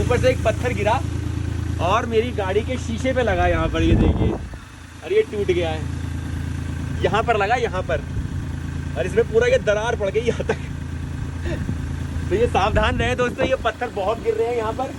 ऊपर से एक पत्थर गिरा और मेरी गाड़ी के शीशे पे लगा। यहाँ पर ये देखिए, और ये टूट गया है। यहाँ पर लगा, यहाँ पर, और इसमें पूरा ये दरार पड़ गई यहाँ तक। तो ये सावधान रहे दोस्तों, ये पत्थर बहुत गिर रहे हैं यहाँ पर।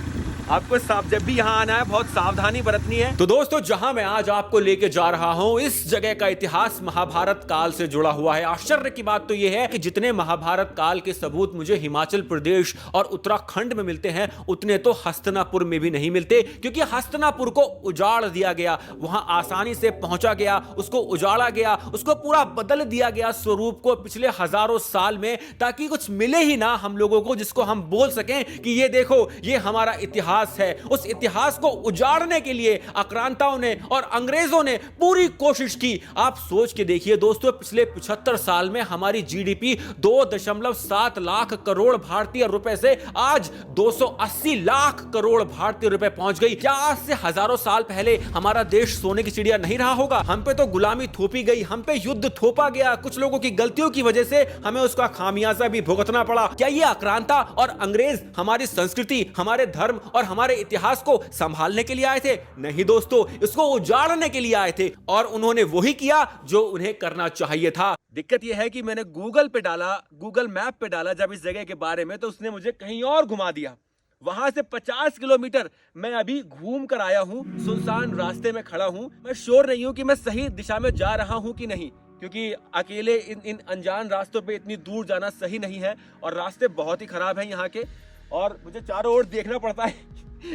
आपको जब भी यहाँ आना है बहुत सावधानी बरतनी है। तो दोस्तों, जहां मैं आज आपको लेके जा रहा हूं, इस जगह का इतिहास महाभारत काल से जुड़ा हुआ है। आश्चर्य की बात तो यह है कि जितने महाभारत काल के सबूत मुझे हिमाचल प्रदेश और उत्तराखंड में मिलते हैं, उतने तो हस्तिनापुर में भी नहीं मिलते, क्योंकि हस्तिनापुर को उजाड़ दिया गया। वहां आसानी से पहुंचा गया, उसको उजाड़ा गया, उसको पूरा बदल दिया गया स्वरूप को पिछले हजारों साल में, ताकि कुछ मिले ही ना हम लोगों को जिसको हम बोल सकें कि ये देखो, ये हमारा इतिहास है। उस इतिहास को उजाड़ने के लिए आक्रांताओं ने और अंग्रेजों ने पूरी कोशिश की। आप सोच के देखिए दोस्तों, पिछले 75 साल में हमारी जीडीपी 2.7 लाख करोड़ भारतीय रुपए से आज 280 लाख करोड़ भारतीय रुपए पहुंच गई। क्या आज से हजारों साल पहले हमारा देश सोने की चिड़िया नहीं रहा होगा? हम पे तो गुलामी थोपी गई, हम पे युद्ध थोपा गया, कुछ लोगों की गलतियों की वजह से हमें उसका खामियाजा भी भुगतना पड़ा। क्या ये आक्रांता और अंग्रेज हमारी संस्कृति, हमारे धर्म और हमारे इतिहास को संभालने के लिए आए थे? नहीं दोस्तों, इसको उजाड़ने के लिए आए थे, और उन्होंने वही किया जो उन्हें करना चाहिए था। दिक्कत यह है कि मैंने गूगल पे डाला, गूगल मैप पे डाला जब इस जगह के बारे में, तो उसने मुझे कहीं और घुमा दिया। वहां से 50 किलोमीटर मैं अभी घूम कर आया हूं, सुनसान रास्ते में खड़ा हूं। मैं श्योर नहीं हूं कि मैं सही दिशा में जा रहा हूं कि नहीं, क्योंकि अकेले इन अनजान रास्तों पे इतनी दूर जाना सही नहीं है, और रास्ते बहुत ही खराब हैं यहाँ के, और मुझे चारों ओर देखना पड़ता है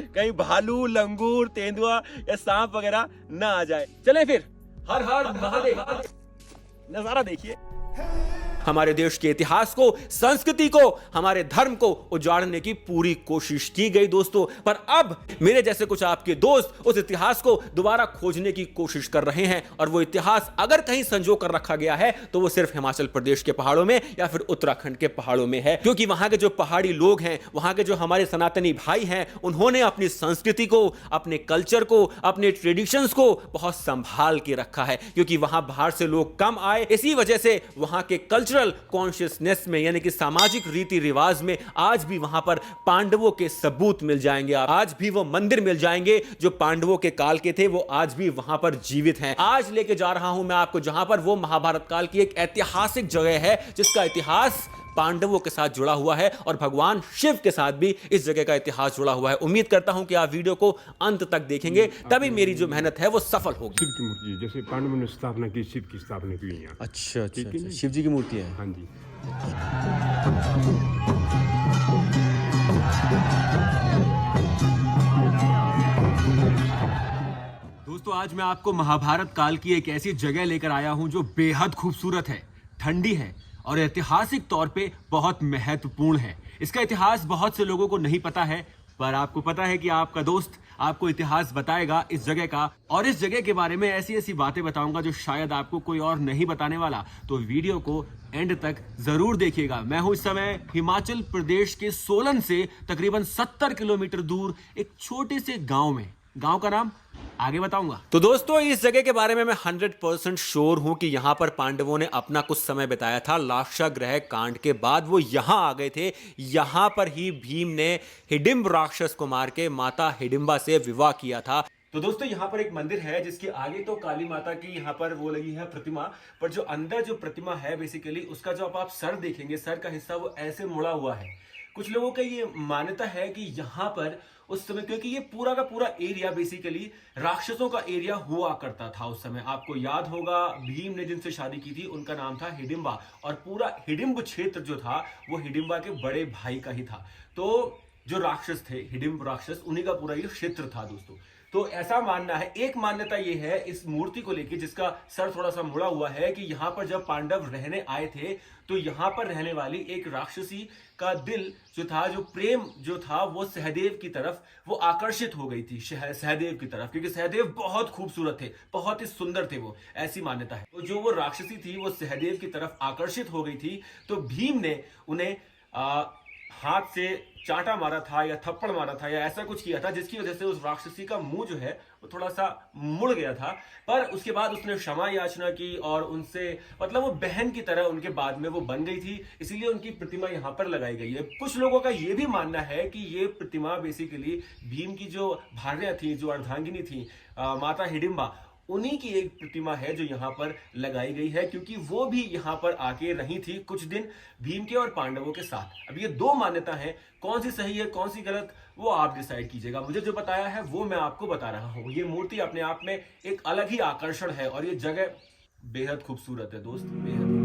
कहीं भालू, लंगूर, तेंदुआ या सांप वगैरह ना आ जाए। चलें फिर, हर हर महादेव। नजारा देखिए, हमारे देश के इतिहास को, संस्कृति को, हमारे धर्म को उजाड़ने की पूरी कोशिश की गई दोस्तों। पर अब मेरे जैसे कुछ आपके दोस्त उस इतिहास को दोबारा खोजने की कोशिश कर रहे हैं, और वो इतिहास अगर कहीं संजो कर रखा गया है तो वो सिर्फ हिमाचल प्रदेश के पहाड़ों में या फिर उत्तराखंड के पहाड़ों में है। क्योंकि वहां के जो पहाड़ी लोग हैं, वहां के जो हमारे सनातनी भाई हैं, उन्होंने अपनी संस्कृति को, अपने कल्चर को, अपने ट्रेडिशंस को बहुत संभाल के रखा है। क्योंकि वहां बाहर से लोग कम आए, इसी वजह से वहां के कल्चरल कॉन्शियसनेस में, यानी कि सामाजिक रीति रिवाज में, आज भी वहां पर पांडवों के सबूत मिल जाएंगे। आज भी वो मंदिर मिल जाएंगे जो पांडवों के काल के थे, वो आज भी वहां पर जीवित हैं। आज लेके जा रहा हूं मैं आपको जहां पर वो महाभारत काल की एक ऐतिहासिक जगह है, जिसका इतिहास पांडवों के साथ जुड़ा हुआ है, और भगवान शिव के साथ भी इस जगह का इतिहास जुड़ा हुआ है। उम्मीद करता हूं कि आप वीडियो को अंत तक देखेंगे, तभी मेरी जो मेहनत है वो सफल होगी। शिव की मूर्ति, जैसे पांडवों ने स्थापना की, शिव की स्थापना की यहाँ। अच्छा, शिव जी की मूर्ति है। हाँ जी। दोस्तों, आज मैं आपको महाभारत काल की एक ऐसी जगह लेकर आया हूं जो बेहद खूबसूरत है, ठंडी है और ऐतिहासिक तौर पे बहुत महत्वपूर्ण है। इसका इतिहास बहुत से लोगों को नहीं पता है, पर आपको पता है कि आपका दोस्त आपको इतिहास बताएगा इस जगह का, और इस जगह के बारे में ऐसी ऐसी बातें बताऊंगा जो शायद आपको कोई और नहीं बताने वाला। तो वीडियो को एंड तक जरूर देखिएगा। मैं हूं इस समय हिमाचल प्रदेश के सोलन से तकरीबन 70 किलोमीटर दूर एक छोटे से गांव में। गांव का नाम आगे बताऊंगा। तो दोस्तों, इस जगह के बारे में मैं 100% श्योर हूं कि यहां पर पांडवों ने अपना कुछ समय बिताया था। लाक्षागृह कांड के बाद वो यहां आ गए थे। यहां पर ही भीम ने हिडिंब राक्षस को मार के माता हिडिंबा से विवाह किया था। तो दोस्तों, यहाँ पर एक मंदिर है जिसके आगे तो काली माता की यहाँ पर वो लगी है प्रतिमा, पर जो अंदर जो प्रतिमा है बेसिकली उसका जो आप सर देखेंगे, सर का हिस्सा वो ऐसे मुड़ा हुआ है। कुछ लोगों का ये मान्यता है कि यहाँ पर उस समय, क्योंकि ये पूरा का पूरा एरिया बेसिकली राक्षसों का एरिया हुआ करता था उस समय। आपको याद होगा भीम ने जिनसे शादी की थी उनका नाम था हिडिंबा, और पूरा हिडिंब क्षेत्र जो था वो हिडिंबा के बड़े भाई का ही था। तो जो राक्षस थे, हिडिंब राक्षस, उन्हीं का पूरा ये क्षेत्र था दोस्तों। तो ऐसा मानना है, एक मान्यता ये है इस मूर्ति को लेकर जिसका सर थोड़ा सा मुड़ा हुआ है, कि यहाँ पर जब पांडव रहने आए थे तो यहाँ पर रहने वाली एक राक्षसी का दिल जो था, जो प्रेम जो था, वो सहदेव की तरफ वो आकर्षित हो गई थी, सहदेव की तरफ, क्योंकि सहदेव बहुत खूबसूरत थे, बहुत ही सुंदर थे वो, ऐसी मान्यता है। तो जो वो राक्षसी थी वो सहदेव की तरफ आकर्षित हो गई थी, तो भीम ने उन्हें हाथ से चांटा मारा था या थप्पड़ मारा था या ऐसा कुछ किया था जिसकी वजह से उस राक्षसी का मुंह जो है वो थोड़ा सा मुड़ गया था। पर उसके बाद उसने क्षमा याचना की और उनसे मतलब वो बहन की तरह उनके बाद में वो बन गई थी, इसीलिए उनकी प्रतिमा यहाँ पर लगाई गई है। कुछ लोगों का ये भी मानना है कि ये प्रतिमा बेसिकली भीम की जो भार्या थी, जो अर्धांगिनी थी, माता हिडिंबा, उन्हीं की एक प्रतिमा है जो यहाँ पर लगाई गई है, क्योंकि वो भी यहाँ पर आके रही थी कुछ दिन भीम के और पांडवों के साथ। अब ये दो मान्यता है, कौन सी सही है कौन सी गलत वो आप डिसाइड कीजिएगा। मुझे जो बताया है वो मैं आपको बता रहा हूँ। ये मूर्ति अपने आप में एक अलग ही आकर्षण है और ये जगह बेहद खूबसूरत है दोस्त, बेहद।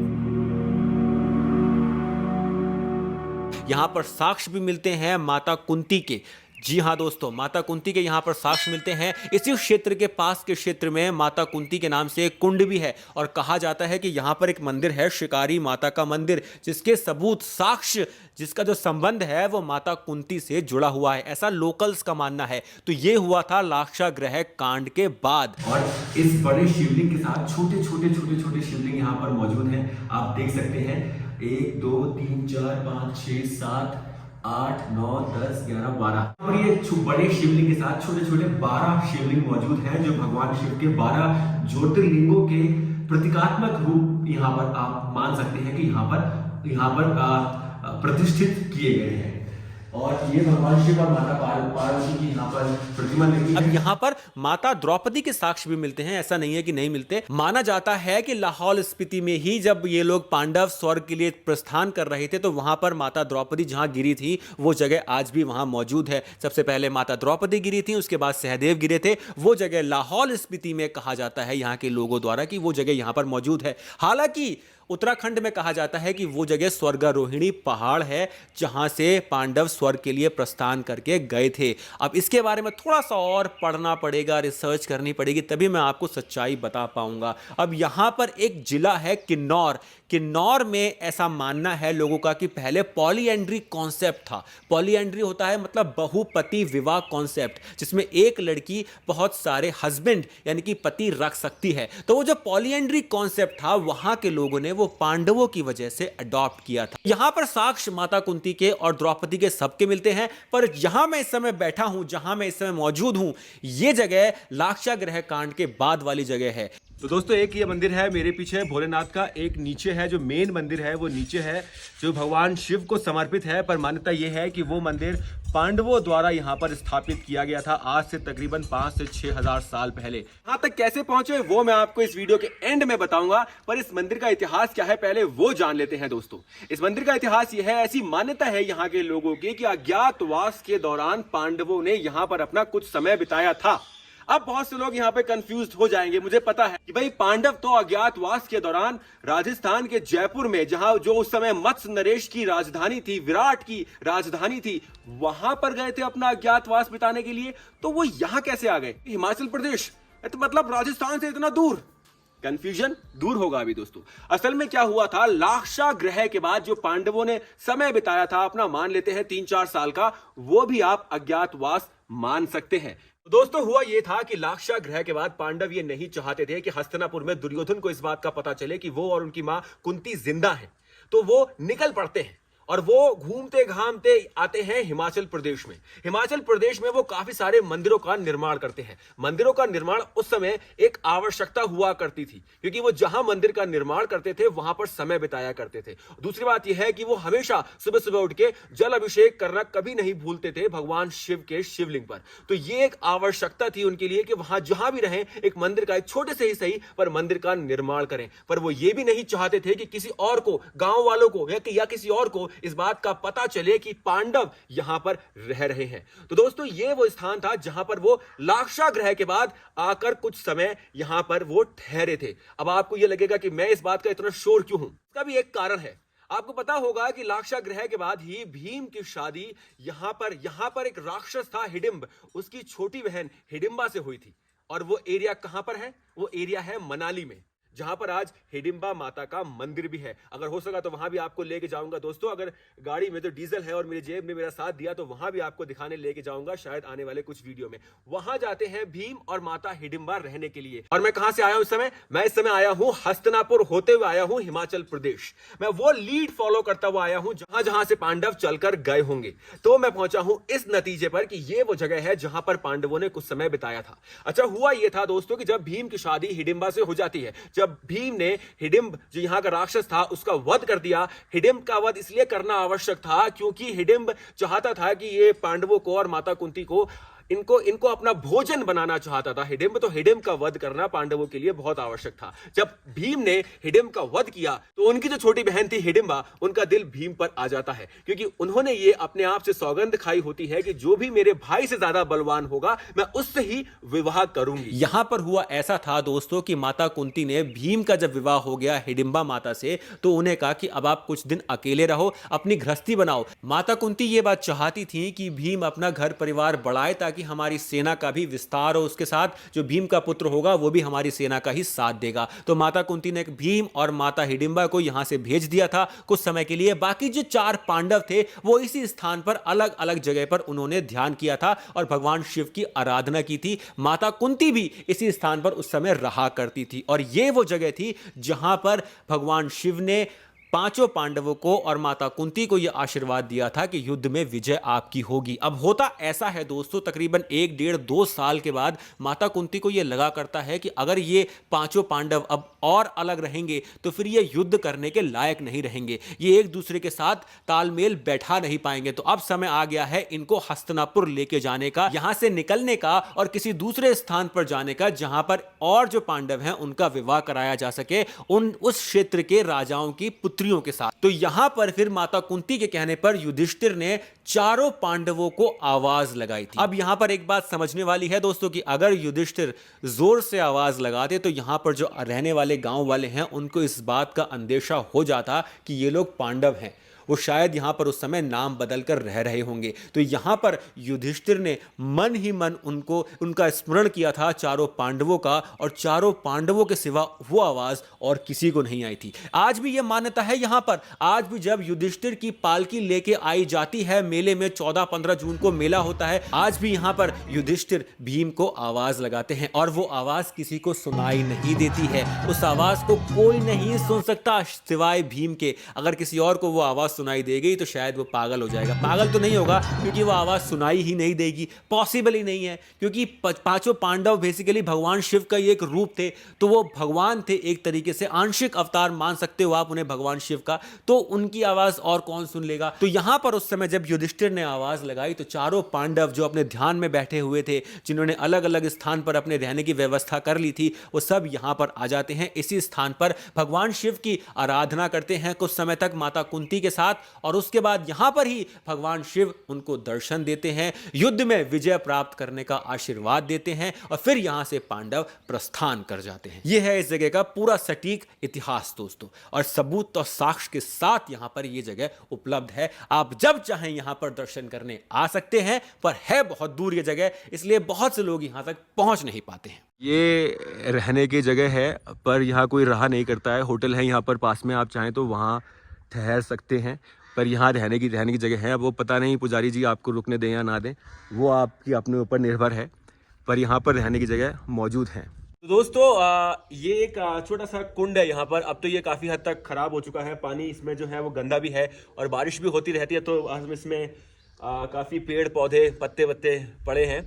यहाँ पर साक्ष्य भी मिलते हैं माता कुंती के। जी हाँ दोस्तों, माता कुंती के यहाँ पर साक्ष्य मिलते हैं। इसी क्षेत्र के पास के क्षेत्र में माता कुंती के नाम से एक कुंड भी है और कहा जाता है कि यहाँ पर एक मंदिर है, शिकारी माता का मंदिर, जिसके सबूत, साक्ष्य, जिसका जो संबंध है वो माता कुंती से जुड़ा हुआ है, ऐसा लोकल्स का मानना है। तो ये हुआ था लाक्षागृह कांड के बाद। और इस बड़े शिवलिंग के साथ छोटे छोटे शिवलिंग यहाँ पर मौजूद हैं। आप देख सकते हैं 1 2 3 4 5 6 7 8 9 10 11 12 और ये बड़े शिवलिंग के साथ छोटे छोटे 12 शिवलिंग मौजूद हैं, जो भगवान शिव के 12 ज्योतिर्लिंगों के प्रतीकात्मक रूप यहाँ पर आप मान सकते हैं कि यहाँ पर प्रतिष्ठित किए गए हैं। और ये भगवान शिव और माता पार्वती की यहाँ पर प्रतिमा लगी है। अब यहाँ पर माता द्रौपदी के साक्ष्य भी मिलते हैं, ऐसा नहीं है कि नहीं मिलते। माना जाता है कि लाहौल स्पीति में ही जब ये लोग पांडव स्वर्ग के लिए प्रस्थान कर रहे थे तो वहां पर माता द्रौपदी जहां गिरी थी वो जगह आज भी वहां मौजूद है। सबसे पहले माता द्रौपदी गिरी थी, उसके बाद सहदेव गिरे थे। वो जगह लाहौल स्पीति में कहा जाता है यहाँ के लोगों द्वारा कि वो जगह यहाँ पर मौजूद है। हालांकि उत्तराखंड में कहा जाता है कि वो जगह स्वर्गारोहिणी पहाड़ है जहां से पांडव स्वर्ग के लिए प्रस्थान करके गए थे। अब इसके बारे में थोड़ा सा और पढ़ना पड़ेगा, रिसर्च करनी पड़ेगी, तभी मैं आपको सच्चाई बता पाऊंगा। अब यहां पर एक जिला है किन्नौर। किन्नौर में ऐसा मानना है लोगों का कि पहले पॉलीएंड्री कॉन्सेप्ट था। पॉलीएंड्री होता है मतलब बहुपति विवाह कॉन्सेप्ट, जिसमें एक लड़की बहुत सारे हस्बैंड यानी कि पति रख सकती है। तो वो जो पॉलीएंड्री कॉन्सेप्ट था वहां के लोगों ने वो पांडवों की वजह से अडॉप्ट किया था। यहां पर साक्ष्य माता कुंती के और द्रौपदी के सबके मिलते हैं, पर जहां मैं इस समय बैठा हूं, जहां मैं इस समय मौजूद हूं, यह जगह लाक्षागृह कांड के बाद वाली जगह है। तो दोस्तों, एक ये मंदिर है मेरे पीछे भोलेनाथ का, एक नीचे है जो मेन मंदिर है वो नीचे है जो भगवान शिव को समर्पित है। पर मान्यता यह है कि वो मंदिर पांडवों द्वारा यहाँ पर स्थापित किया गया था आज से तकरीबन 5 से 6 हजार साल पहले। यहाँ तक कैसे पहुंचे वो मैं आपको इस वीडियो के एंड में बताऊंगा, पर इस मंदिर का इतिहास क्या है पहले वो जान लेते हैं दोस्तों। इस मंदिर का इतिहास यह है, ऐसी मान्यता है यहाँ के लोगों की कि अज्ञातवास के दौरान पांडवों ने यहाँ पर अपना कुछ समय बिताया था। अब बहुत से लोग यहाँ पे कंफ्यूज हो जाएंगे, मुझे पता है कि भाई पांडव तो अज्ञातवास के दौरान राजस्थान के जयपुर में, जहां जो उस समय मत्स्य नरेश की राजधानी थी, विराट की राजधानी थी, वहां पर गए थे अपना अज्ञातवास बिताने के लिए। तो वो यहां कैसे आ गए? हिमाचल प्रदेश तो मतलब राजस्थान से इतना दूर। कंफ्यूजन दूर होगा अभी दोस्तों। असल में क्या हुआ था, लाक्षागृह के बाद जो पांडवों ने समय बिताया था अपना, मान लेते हैं 3-4 साल का, वो भी आप अज्ञातवास मान सकते हैं। दोस्तों, हुआ यह था कि लाक्षागृह के बाद पांडव ये नहीं चाहते थे कि हस्तिनापुर में दुर्योधन को इस बात का पता चले कि वो और उनकी मां कुंती जिंदा हैं। तो वो निकल पड़ते हैं और वो घूमते घामते आते हैं हिमाचल प्रदेश में। हिमाचल प्रदेश में वो काफी सारे मंदिरों का निर्माण करते हैं। मंदिरों का निर्माण उस समय एक आवश्यकता हुआ करती थी, क्योंकि वो जहां मंदिर का निर्माण करते थे वहां पर समय बिताया करते थे। दूसरी बात यह है कि वो हमेशा सुबह सुबह उठ के जल अभिषेक करना कभी नहीं भूलते थे भगवान शिव के शिवलिंग पर। तो ये एक आवश्यकता थी उनके लिए कि वहां जहां भी रहें एक मंदिर का, एक छोटे से ही सही पर मंदिर का निर्माण करें। पर वो ये भी नहीं चाहते थे कि किसी और को, गांव वालों को या किसी और को इस बात का पता चले कि पांडव यहां पर रह रहे हैं। तो दोस्तों, ये वो स्थान था जहां पर वो लाक्षागृह के बाद आकर कुछ समय यहां पर वो ठहरे थे। अब आपको यह लगेगा कि मैं इस बात का इतना श्योर क्यों हूं? इसका भी एक कारण है। आपको पता होगा कि लाक्षागृह के बाद ही भीम की शादी यहां पर एक राक्षस था हिडिंब, उसकी छोटी बहन हिडिंबा से हुई थी। और वो एरिया कहां पर है? वो एरिया है मनाली में, जहां पर आज हिडिंबा माता का मंदिर भी है। अगर हो सका तो वहां भी आपको लेके जाऊंगा दोस्तों। अगर गाड़ी में तो डीजल है और मेरी जेब ने मेरा साथ दिया तो वहां भी आपको दिखाने लेके जाऊंगा, शायद आने वाले कुछ वीडियो में। वहां जाते हैं भीम और माता हिडिंबा रहने के लिए। और मैं कहां से आया हूं इस समय? मैं इस समय आया हूं हस्तिनापुर होते हुए आया हूं हिमाचल प्रदेश। मैं वो लीड फॉलो करता हुआ आया हूं जहां जहां से पांडव चलकर गए होंगे। तो मैं पहुंचा हूं इस नतीजे पर कि ये वो जगह है जहां पर पांडवों ने कुछ समय बिताया था। अच्छा, हुआ ये था दोस्तों कि जब भीम की शादी हिडिंबा से हो जाती है, जब भीम ने हिडिंब जो यहां का राक्षस था उसका वध कर दिया। हिडिंब का वध इसलिए करना आवश्यक था क्योंकि हिडिंब चाहता था कि ये पांडवों को और माता कुंती को इनको अपना भोजन बनाना चाहता था हिडिंब। तो हिडिंब का वध करना पांडवों के लिए बहुत आवश्यक था। जब भीम ने हिडिंब का वध किया तो उनकी जो छोटी बहन थी हिडिंबा, उनका दिल भीम पर आ जाता है क्योंकि उन्होंने ये अपने आप से सौगंध खाई होती है कि जो भी मेरे भाई से ज्यादा बलवान होगा मैं उससे ही विवाह करूंगी। यहां पर हुआ ऐसा था दोस्तों कि माता कुंती ने भीम का जब विवाह हो गया हिडिंबा माता से तो उन्हें कहा कि अब आप कुछ दिन अकेले रहो, अपनी गृहस्थी बनाओ। माता कुंती ये बात चाहती थी कि भीम अपना घर परिवार बढ़ाए ताकि हमारी सेना का भी विस्तार हो, उसके साथ जो भीम का पुत्र होगा वो भी हमारी सेना का ही साथ देगा। तो माता कुंती ने भीम और माता हिडिंबा को यहां से भेज दिया था कुछ समय के लिए। बाकी जो 4 पांडव थे वो इसी स्थान पर अलग अलग जगह पर उन्होंने ध्यान किया था और भगवान शिव की आराधना की थी। माता कुंती भी इसी स्थान पर उस समय रहा करती थी और ये वो जगह थी जहां पर भगवान शिव ने 5 पांडवों को और माता कुंती को यह आशीर्वाद दिया था कि युद्ध में विजय आपकी होगी। अब होता ऐसा है दोस्तों, तकरीबन 1 डेढ़ 2 साल के बाद माता कुंती को यह लगा करता है कि अगर ये 5 पांडव अब और अलग रहेंगे तो फिर ये युद्ध करने के लायक नहीं रहेंगे, ये एक दूसरे के साथ तालमेल बैठा नहीं पाएंगे। तो अब समय आ गया है इनको हस्तिनापुर लेके जाने का, यहां से निकलने का और किसी दूसरे स्थान पर जाने का जहां पर और जो पांडव हैं उनका विवाह कराया जा सके उस क्षेत्र के राजाओं की पुत्रियों के साथ। तो यहां पर फिर माता कुंती के कहने पर युधिष्ठिर ने 4 पांडवों को आवाज लगाई थी। अब यहां पर एक बात समझने वाली है दोस्तों कि अगर युधिष्ठिर जोर से आवाज लगाते तो यहां पर जो रहने वाले गांव वाले हैं उनको इस बात का अंदेशा हो जाता कि ये लोग पांडव हैं। वो शायद यहां पर उस समय नाम बदलकर रह रहे होंगे। तो यहां पर युधिष्ठिर ने मन ही मन उनका स्मरण किया था 4 पांडवों का, और 4 पांडवों के सिवा वो आवाज और किसी को नहीं आई थी। आज भी यह मान्यता है यहां पर, आज भी जब युधिष्ठिर की पालकी लेके आई जाती है मेले में, 14-15 जून को मेला होता है, आज भी यहां पर युधिष्ठिर भीम को आवाज लगाते हैं और वो आवाज किसी को सुनाई नहीं देती है। उस आवाज को कोई नहीं सुन सकता सिवाय भीम के। अगर किसी और को वो आवाज सुनाई दे गई तो शायद वो पागल हो जाएगा। पागल तो नहीं होगा क्योंकि वो आवाज सुनाई ही नहीं देगी, पॉसिबल ही नहीं है, क्योंकि 5 पांडव बेसिकली भगवान शिव का ही एक रूप थे। तो वो भगवान थे, एक तरीके से आंशिक अवतार मान सकते हो आप उन्हें भगवान शिव का। तो उनकी आवाज और कौन सुन लेगा। तो यहां पर उस समय जब युधिष्ठिर ने आवाज लगाई तो 4 पांडव जो अपने ध्यान में बैठे हुए थे, जिन्होंने अलग अलग स्थान पर अपने रहने की व्यवस्था कर ली थी, वो सब यहां पर आ जाते हैं। इसी स्थान पर भगवान शिव की आराधना करते हैं कुछ समय तक माता कुंती के साथ, और उसके बाद यहां पर ही भगवान शिव उनको दर्शन देते हैं, युद्ध में विजय प्राप्त करने का आशीर्वाद देते हैं और फिर यहां से पांडव प्रस्थान कर जाते हैं। यह है इस जगह का पूरा सटीक इतिहास दोस्तों, और सबूत और साक्ष्य के साथ यहां पर यह जगह उपलब्ध है। आप जब चाहें यहां पर दर्शन करने आ सकते हैं, पर है बहुत दूर यह जगह, इसलिए बहुत से लोग यहां तक पहुंच नहीं पाते हैं। ये रहने की जगह है पर यहाँ कोई रहा नहीं करता है। होटल है यहाँ पर पास में, आप चाहें तो वहाँ ठहर सकते हैं, पर यहाँ रहने की जगह है। वो पता नहीं पुजारी जी आपको रुकने दें या ना दें, वो आपकी अपने ऊपर निर्भर है, पर यहाँ पर रहने की जगह मौजूद है। तो दोस्तों ये एक छोटा सा कुंड है यहाँ पर। अब तो ये काफ़ी हद तक ख़राब हो चुका है, पानी इसमें जो है वो गंदा भी है और बारिश भी होती रहती है, तो इसमें काफ़ी पेड़ पौधे पत्ते वत्ते पड़े हैं।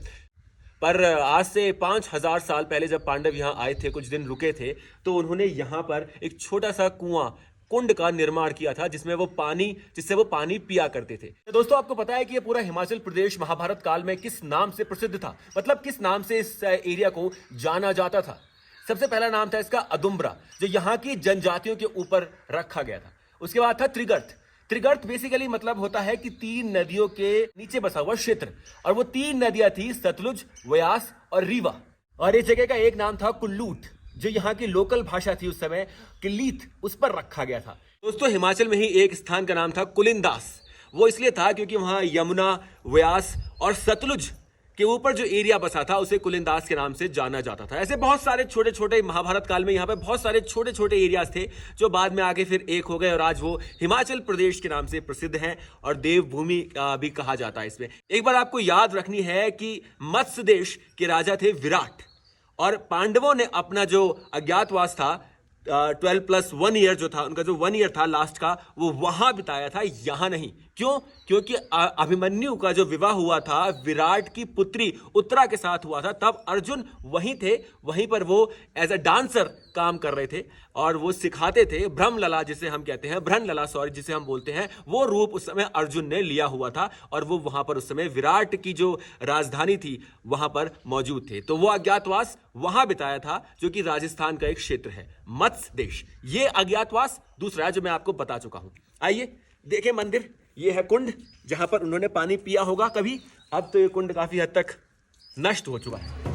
पर आज से 5000 साल पहले जब पांडव यहाँ आए थे, कुछ दिन रुके थे, तो उन्होंने यहाँ पर एक छोटा सा कुआं, कुंड का निर्माण किया था जिससे वो पानी पिया करते थे। तो दोस्तों आपको पता है कि ये पूरा हिमाचल प्रदेश महाभारत काल में किस नाम से प्रसिद्ध था, मतलब किस नाम से इस एरिया को जाना जाता था। सबसे पहला नाम था इसका अदुम्बरा, जो यहाँ की जनजातियों के ऊपर रखा गया था। उसके बाद था त्रिगर्त। त्रिगर्त बेसिकली मतलब होता है कि 3 नदियों के नीचे बसा हुआ क्षेत्र, और वो 3 नदियां थी, सतलुज, व्यास और रीवा। और इस जगह का एक नाम था कुल्लूट, जो यहाँ की लोकल भाषा थी उस समय, किलीत, उस पर रखा गया था। दोस्तों हिमाचल में ही एक स्थान का नाम था कुलिनदास। वो इसलिए था क्योंकि वहाँ यमुना, व्यास और सतलुज के ऊपर जो एरिया बसा था उसे कुलिंदास के नाम से जाना जाता था। ऐसे बहुत सारे छोटे छोटे महाभारत काल में यहाँ पे बहुत सारे छोटे छोटे एरियाज थे जो बाद में आगे फिर एक हो गए और आज वो हिमाचल प्रदेश के नाम से प्रसिद्ध हैं और देवभूमि भी कहा जाता है। इसमें एक बार आपको याद रखनी है कि मत्स्य देश के राजा थे विराट और पांडवों ने अपना जो अज्ञातवास था 12+1 ईयर जो था उनका जो 1 ईयर था लास्ट का वो वहां बिताया था, यहां नहीं। क्यों? क्योंकि अभिमन्यु का जो विवाह हुआ था विराट की पुत्री उत्तरा के साथ हुआ था, तब अर्जुन वहीं थे, वहीं पर वो एज अ डांसर काम कर रहे थे और वो सिखाते थे। ब्रह्मलला जिसे हम कहते हैं, ब्रह्मलला सॉरी जिसे हम बोलते हैं, वो रूप उस समय अर्जुन ने लिया हुआ था और वो वहां पर उस समय विराट की जो राजधानी थी वहां पर मौजूद थे। तो वो अज्ञातवास वहां बिताया था जो कि राजस्थान का एक क्षेत्र है, मत्स्य देश। ये अज्ञातवास दूसरा है जो मैं आपको बता चुका हूं। आइए देखें मंदिर, ये है कुंड जहां पर उन्होंने पानी पिया होगा कभी। अब तो ये कुंड काफी हद तक नष्ट हो चुका है।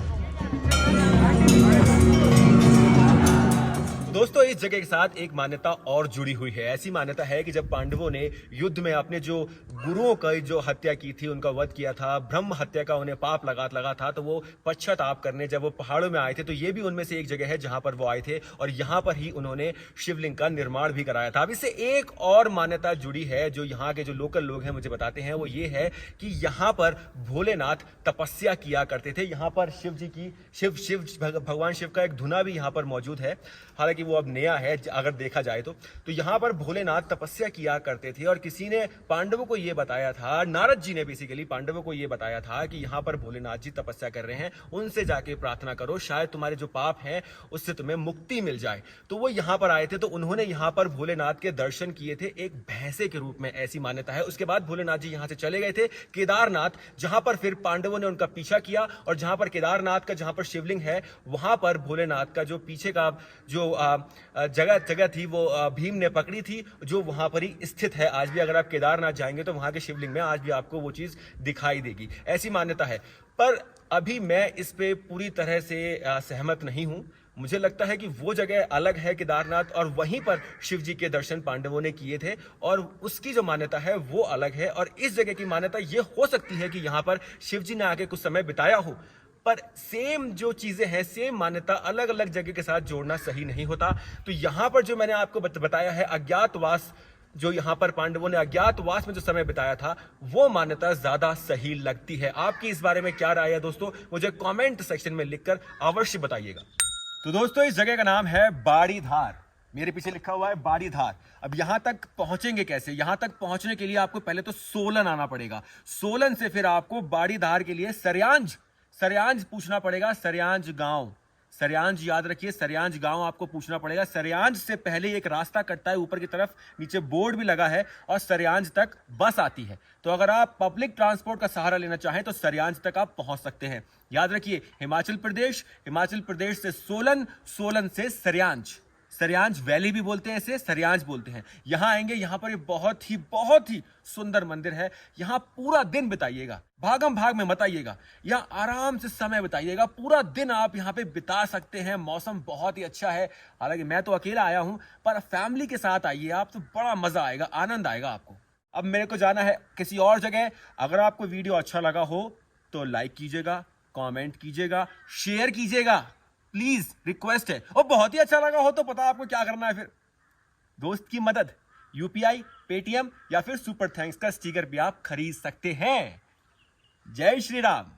दोस्तों इस जगह के साथ एक मान्यता और जुड़ी हुई है। ऐसी मान्यता है कि जब पांडवों ने युद्ध में अपने जो गुरुओं की जो हत्या की थी, उनका वध किया था, ब्रह्म हत्या का उन्हें पाप लगा था, तो वो पश्चाताप करने जब वो पहाड़ों में आए थे तो ये भी उनमें से एक जगह है जहां पर वो आए थे और यहां पर ही उन्होंने शिवलिंग का निर्माण भी कराया था। अब इससे एक और मान्यता जुड़ी है जो यहाँ के जो लोकल लोग हैं मुझे बताते हैं, वो ये है कि यहाँ पर भोलेनाथ तपस्या किया करते थे। यहाँ पर शिव जी की भगवान शिव का एक धुना भी यहाँ पर मौजूद है, हालांकि वो अब नया है अगर देखा जाए तो यहाँ पर भोलेनाथ तपस्या किया करते थे और किसी ने पांडवों को ये बताया था, नारद जी ने बेसिकली पांडवों को ये बताया था कि यहाँ पर भोलेनाथ जी तपस्या कर रहे हैं, उनसे जाके प्रार्थना करो, शायद तुम्हारे जो पाप हैं उससे तुम्हें मुक्ति मिल जाए। तो वो यहाँ पर आए थे, तो उन्होंने यहाँ पर भोलेनाथ के दर्शन किए थे एक भैंसे के रूप में, ऐसी मान्यता है। उसके बाद भोलेनाथ जी यहाँ से चले गए थे केदारनाथ, जहां पर फिर पांडवों ने उनका पीछा किया और जहां पर केदारनाथ का जहां पर शिवलिंग है वहां पर भोलेनाथ का जो पीछे का जो जगह थी वो भीम ने पकड़ी थी, जो वहां पर ही स्थित है। आज भी अगर आप केदारनाथ जाएंगे तो वहां के शिवलिंग में आज भी आपको वो चीज दिखाई देगी, ऐसी मान्यता है। पर अभी मैं इस पे पूरी तरह से सहमत नहीं हूं। मुझे लगता है कि वो जगह अलग है केदारनाथ और वहीं पर शिव जी के दर्शन पांडवों ने किए थे और उसकी जो मान्यता है वो अलग है। और इस जगह की मान्यता ये हो सकती है कि यहाँ पर शिव जी ने आके कुछ समय बिताया हो, पर सेम जो चीजें हैं, सेम मान्यता अलग अलग जगह के साथ जोड़ना सही नहीं होता। तो यहाँ पर जो मैंने आपको बताया है अज्ञातवास, जो यहाँ पर पांडवों ने अज्ञातवास में जो समय बिताया था, वो मान्यता ज्यादा सही लगती है। आपकी इस बारे में क्या राय है दोस्तों, मुझे कमेंट सेक्शन में लिखकर अवश्य बताइएगा। तो दोस्तों इस जगह का नाम है बाड़ी धार, मेरे पीछे लिखा हुआ है बाड़ी धार। अब यहां तक पहुंचेंगे कैसे? यहां तक पहुंचने के लिए आपको पहले तो सोलन आना पड़ेगा, सोलन से फिर आपको बाड़ी धार के लिए सरयांज पूछना पड़ेगा, सरयांज गांव, सरयांज याद रखिए, सरयांज गांव आपको पूछना पड़ेगा। सरयांज से पहले एक रास्ता कटता है ऊपर की तरफ, नीचे बोर्ड भी लगा है और सरयांज तक बस आती है। तो अगर आप पब्लिक ट्रांसपोर्ट का सहारा लेना चाहें तो सरयांज तक आप पहुंच सकते हैं। याद रखिए हिमाचल प्रदेश से सोलन, सोलन से सरयांज वैली भी बोलते हैं, इसे सरयांज बोलते हैं। यहां आएंगे, यहां पर ये बहुत ही सुंदर मंदिर है। यहां पूरा दिन बिताइएगा, भागम भाग में मत आइएगा, यहां आराम से समय बिताइएगा, पूरा दिन आप यहां पे बिता सकते हैं। मौसम बहुत ही अच्छा है, हालांकि मैं तो अकेला आया हूं, पर फैमिली के साथ आइए आप तो बड़ा मजा आएगा, आनंद आएगा आपको। अब मेरे को जाना है किसी और जगह। अगर आपको वीडियो अच्छा लगा हो तो लाइक कीजिएगा, कमेंट कीजिएगा, शेयर कीजिएगा, प्लीज रिक्वेस्ट है। और बहुत ही अच्छा लगा हो तो पता आपको क्या करना है, फिर दोस्त की मदद, यूपीआई, पेटीएम या फिर सुपर थैंक्स का स्टिकर भी आप खरीद सकते हैं। जय श्री राम।